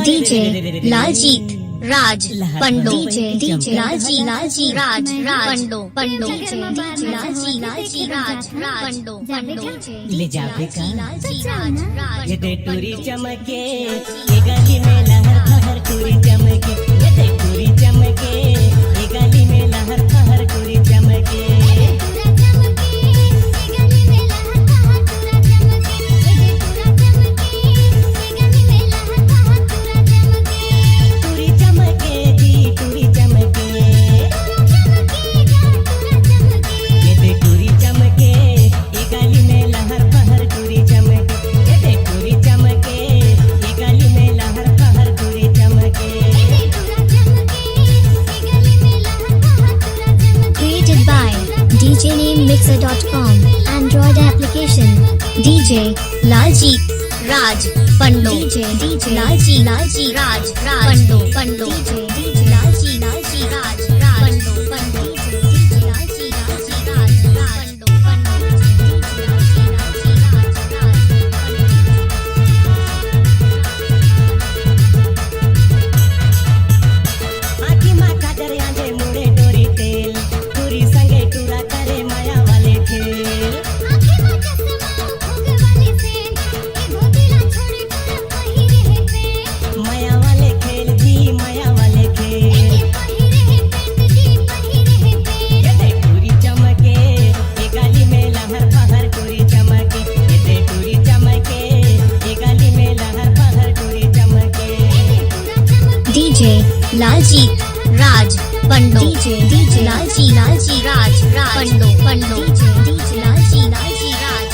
DJ Laljeet राज पंडो DJ Lalji राज पंडो DJ Lalji राज पंडो ले जावे का ये दे टूरी चमके ये गली में लहर फहर टूरी चमके ये दे टूरी चमके ये गली में लहर फहर टूरी चमके DJNameMixer.com Android application DJ Laljeet राज पंडो DJ लालजी राज पंडो DJ लालजी राज पंडो DJ लालजी राज पंडो आखी माँ का दरिया दे मुड़े डोरी तेल टूरी संगे टूरा करे माया वाले खेल माया वाले खेल जी माया वाले खेल ये दे टूरी चमके ये गली में लहर फहर टूरी चमके ये दे टूरी चमके ये गली में लहर फहर टूरी चमके DJ लालजीत राज पंडो DJ लालजी राज पंडो DJ लालजी राज पंडो DJ लालजी राज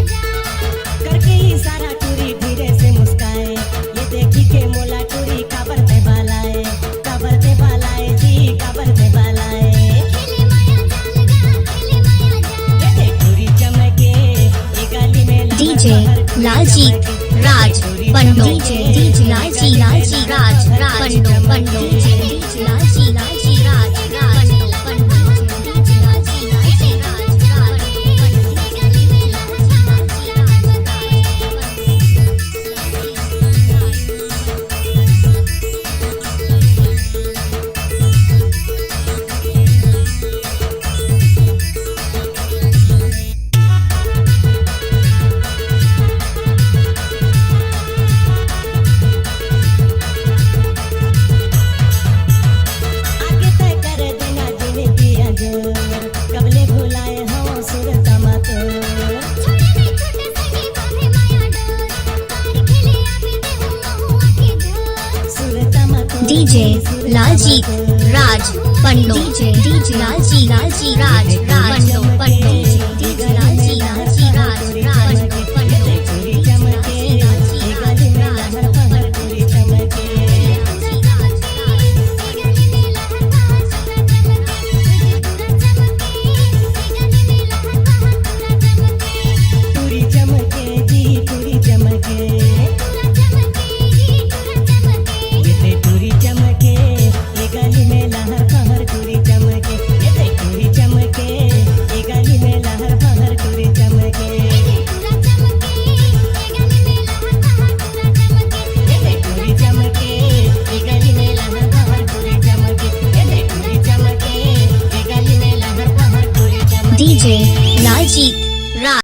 करके इशारा टूरी धीरे से मुस्काए ये देखी के मोला टूरी काबर दे बालाए जी काबर दे बालाए ये देख टूरी चमके ये गली में DJ लालजीत राज पंडो DJ लालजी राज पंडो DJ लालजी राज पंडो DJ लालजी आगे तय कर देना जिने किया जोर कबले भुलाए हो सूरत मत सूरत मत DJ लालजीत राज पंडो DJ लालजी राज पंडो DJ लालजी राज पंडो टूरी चमके ये गली में लहर फहर टूरी चमके टूरी चमके जी टूरी चमके ये दे टूरी चमके ये गली में लहर फहर टूरी चमके ये दे टूरी चमके ये गली में लहर फहर टूरी चमके ये दे टूरी चमके ये गली में लहर फहर टूरी चमके ये दे टूरी चमके ये गली में लहर फहर टूरी चमके DJ लालजीत